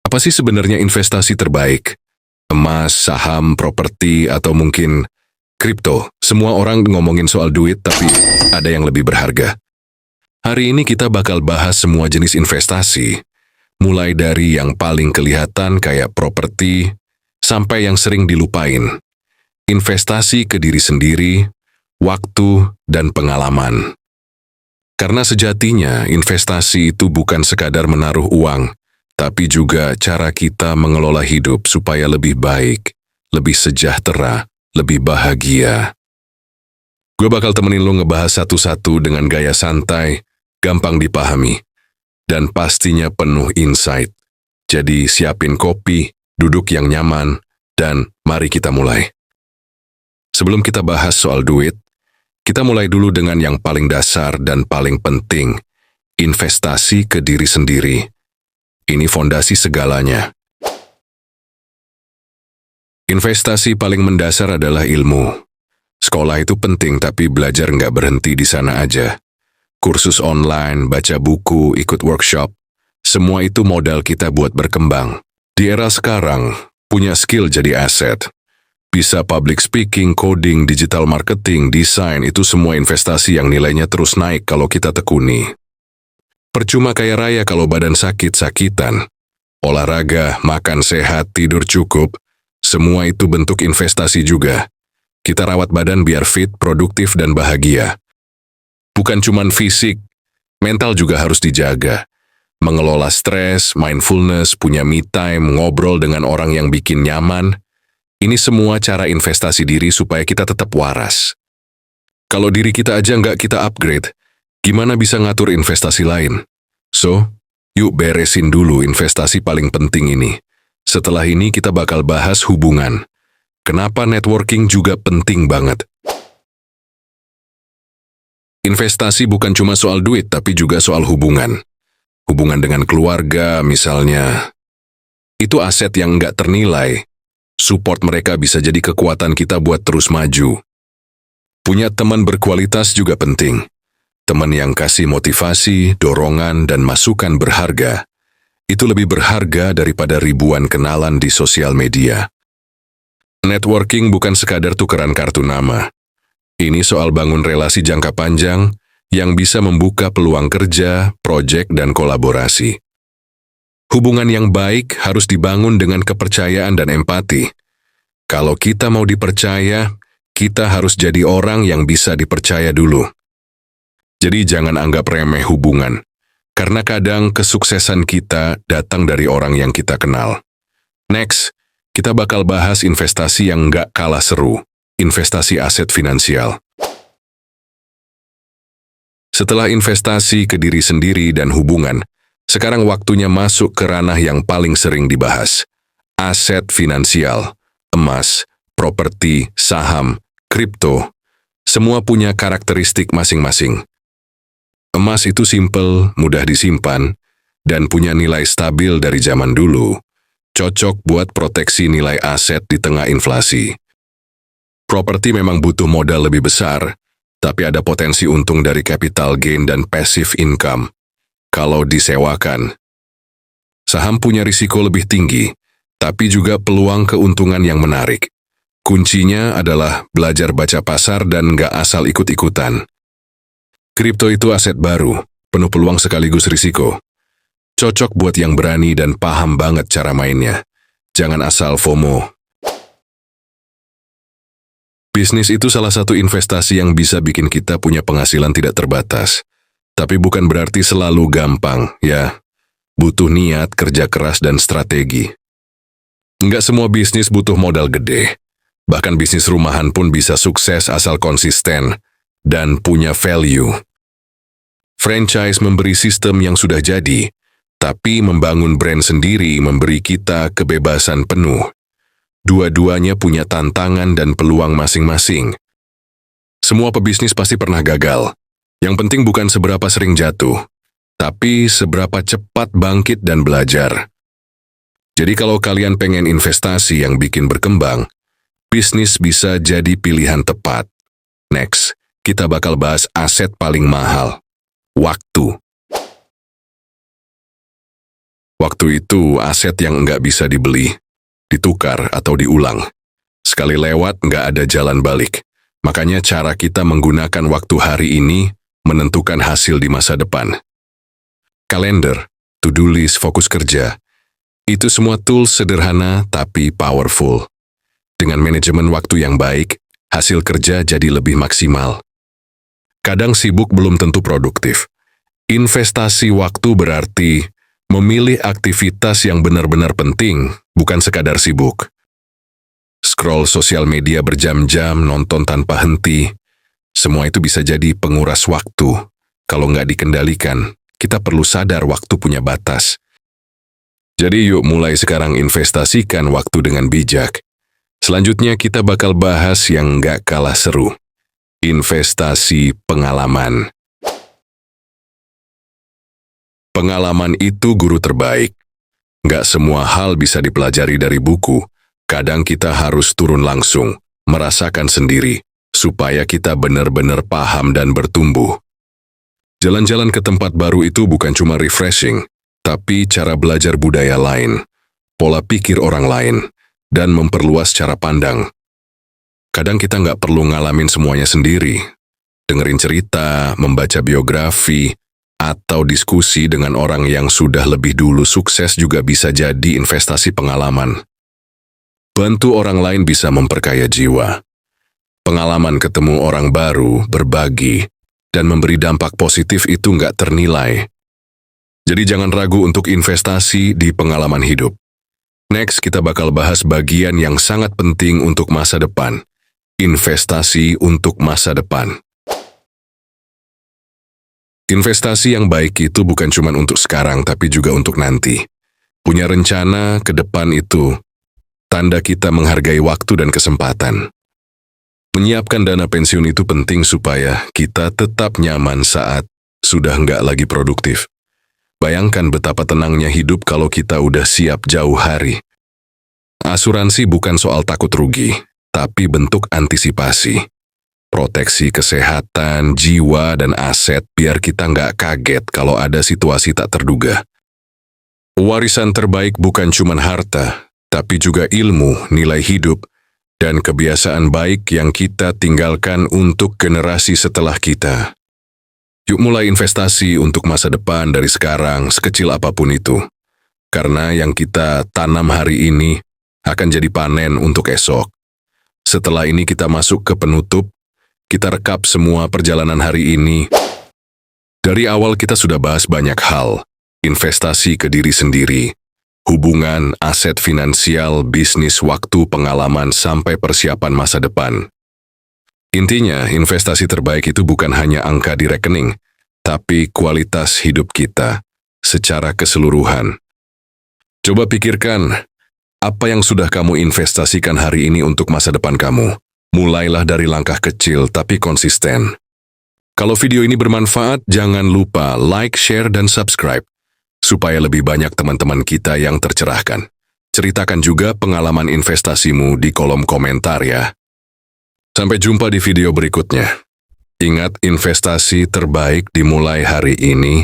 Apa sih sebenarnya investasi terbaik? Emas, saham, properti, atau mungkin kripto? Semua orang ngomongin soal duit, tapi ada yang lebih berharga. Hari ini kita bakal bahas semua jenis investasi, mulai dari yang paling kelihatan kayak properti, sampai yang sering dilupain. Investasi ke diri sendiri, waktu, dan pengalaman. Karena sejatinya investasi itu bukan sekadar menaruh uang, tapi juga cara kita mengelola hidup supaya lebih baik, lebih sejahtera, lebih bahagia. Gue bakal temenin lo ngebahas satu-satu dengan gaya santai, gampang dipahami, dan pastinya penuh insight. Jadi siapin kopi, duduk yang nyaman, dan mari kita mulai. Sebelum kita bahas soal duit, kita mulai dulu dengan yang paling dasar dan paling penting, investasi ke diri sendiri. Ini fondasi segalanya. Investasi paling mendasar adalah ilmu. Sekolah itu penting, tapi belajar nggak berhenti di sana aja. Kursus online, baca buku, ikut workshop, semua itu modal kita buat berkembang. Di era sekarang, punya skill jadi aset. Bisa public speaking, coding, digital marketing, desain, itu semua investasi yang nilainya terus naik kalau kita tekuni. Percuma kaya raya kalau badan sakit-sakitan. Olahraga, makan sehat, tidur cukup, semua itu bentuk investasi juga. Kita rawat badan biar fit, produktif, dan bahagia. Bukan cuman fisik, mental juga harus dijaga. Mengelola stres, mindfulness, punya me time, ngobrol dengan orang yang bikin nyaman. Ini semua cara investasi diri supaya kita tetap waras. Kalau diri kita aja nggak kita upgrade, gimana bisa ngatur investasi lain? So, yuk beresin dulu investasi paling penting ini. Setelah ini kita bakal bahas hubungan. Kenapa networking juga penting banget? Investasi bukan cuma soal duit, tapi juga soal hubungan. Hubungan dengan keluarga, misalnya. Itu aset yang nggak ternilai. Support mereka bisa jadi kekuatan kita buat terus maju. Punya teman berkualitas juga penting. Teman yang kasih motivasi, dorongan, dan masukan berharga. Itu lebih berharga daripada ribuan kenalan di sosial media. Networking bukan sekadar tukeran kartu nama. Ini soal bangun relasi jangka panjang yang bisa membuka peluang kerja, proyek, dan kolaborasi. Hubungan yang baik harus dibangun dengan kepercayaan dan empati. Kalau kita mau dipercaya, kita harus jadi orang yang bisa dipercaya dulu. Jadi jangan anggap remeh hubungan, karena kadang kesuksesan kita datang dari orang yang kita kenal. Next, kita bakal bahas investasi yang nggak kalah seru, investasi aset finansial. Setelah investasi ke diri sendiri dan hubungan, sekarang waktunya masuk ke ranah yang paling sering dibahas. Aset finansial, emas, properti, saham, kripto, semua punya karakteristik masing-masing. Emas itu simple, mudah disimpan, dan punya nilai stabil dari zaman dulu. Cocok buat proteksi nilai aset di tengah inflasi. Properti memang butuh modal lebih besar, tapi ada potensi untung dari capital gain dan passive income kalau disewakan. Saham punya risiko lebih tinggi, tapi juga peluang keuntungan yang menarik. Kuncinya adalah belajar baca pasar dan nggak asal ikut-ikutan. Kripto itu aset baru, penuh peluang sekaligus risiko. Cocok buat yang berani dan paham banget cara mainnya. Jangan asal FOMO. Bisnis itu salah satu investasi yang bisa bikin kita punya penghasilan tidak terbatas. Tapi bukan berarti selalu gampang, ya. Butuh niat, kerja keras, dan strategi. Nggak semua bisnis butuh modal gede. Bahkan bisnis rumahan pun bisa sukses asal konsisten dan punya value. Franchise memberi sistem yang sudah jadi, tapi membangun brand sendiri memberi kita kebebasan penuh. Dua-duanya punya tantangan dan peluang masing-masing. Semua pebisnis pasti pernah gagal. Yang penting bukan seberapa sering jatuh, tapi seberapa cepat bangkit dan belajar. Jadi kalau kalian pengen investasi yang bikin berkembang, bisnis bisa jadi pilihan tepat. Next, kita bakal bahas aset paling mahal. Waktu. Waktu itu aset yang nggak bisa dibeli, ditukar atau diulang. Sekali lewat nggak ada jalan balik. Makanya cara kita menggunakan waktu hari ini menentukan hasil di masa depan. Kalender, to-do list, fokus kerja, itu semua tools sederhana tapi powerful. Dengan manajemen waktu yang baik, hasil kerja jadi lebih maksimal. Kadang sibuk belum tentu produktif. Investasi waktu berarti memilih aktivitas yang benar-benar penting, bukan sekadar sibuk. Scroll sosial media berjam-jam, nonton tanpa henti, semua itu bisa jadi penguras waktu. Kalau nggak dikendalikan, kita perlu sadar waktu punya batas. Jadi yuk mulai sekarang investasikan waktu dengan bijak. Selanjutnya kita bakal bahas yang nggak kalah seru. Investasi pengalaman. Pengalaman itu guru terbaik. Nggak semua hal bisa dipelajari dari buku. Kadang kita harus turun langsung, merasakan sendiri, supaya kita benar-benar paham dan bertumbuh. Jalan-jalan ke tempat baru itu bukan cuma refreshing, tapi cara belajar budaya lain, pola pikir orang lain, dan memperluas cara pandang. Kadang kita nggak perlu ngalamin semuanya sendiri. Dengerin cerita, membaca biografi, atau diskusi dengan orang yang sudah lebih dulu sukses juga bisa jadi investasi pengalaman. Bantu orang lain bisa memperkaya jiwa. Pengalaman ketemu orang baru, berbagi, dan memberi dampak positif itu nggak ternilai. Jadi jangan ragu untuk investasi di pengalaman hidup. Next, kita bakal bahas bagian yang sangat penting untuk masa depan. Investasi untuk masa depan. Investasi yang baik itu bukan cuma untuk sekarang, tapi juga untuk nanti. Punya rencana ke depan itu tanda kita menghargai waktu dan kesempatan. Menyiapkan dana pensiun itu penting supaya kita tetap nyaman saat sudah nggak lagi produktif. Bayangkan betapa tenangnya hidup kalau kita udah siap jauh hari. Asuransi bukan soal takut rugi, tapi bentuk antisipasi. Proteksi kesehatan, jiwa, dan aset biar kita nggak kaget kalau ada situasi tak terduga. Warisan terbaik bukan cuma harta, tapi juga ilmu, nilai hidup, dan kebiasaan baik yang kita tinggalkan untuk generasi setelah kita. Yuk mulai investasi untuk masa depan dari sekarang, sekecil apapun itu. Karena yang kita tanam hari ini akan jadi panen untuk esok. Setelah ini kita masuk ke penutup, kita rekap semua perjalanan hari ini. Dari awal kita sudah bahas banyak hal, investasi ke diri sendiri, hubungan, aset finansial, bisnis, waktu, pengalaman, sampai persiapan masa depan. Intinya, investasi terbaik itu bukan hanya angka di rekening, tapi kualitas hidup kita secara keseluruhan. Coba pikirkan, apa yang sudah kamu investasikan hari ini untuk masa depan kamu? Mulailah dari langkah kecil tapi konsisten. Kalau video ini bermanfaat, jangan lupa like, share, dan subscribe, supaya lebih banyak teman-teman kita yang tercerahkan. Ceritakan juga pengalaman investasimu di kolom komentar ya. Sampai jumpa di video berikutnya. Ingat, investasi terbaik dimulai hari ini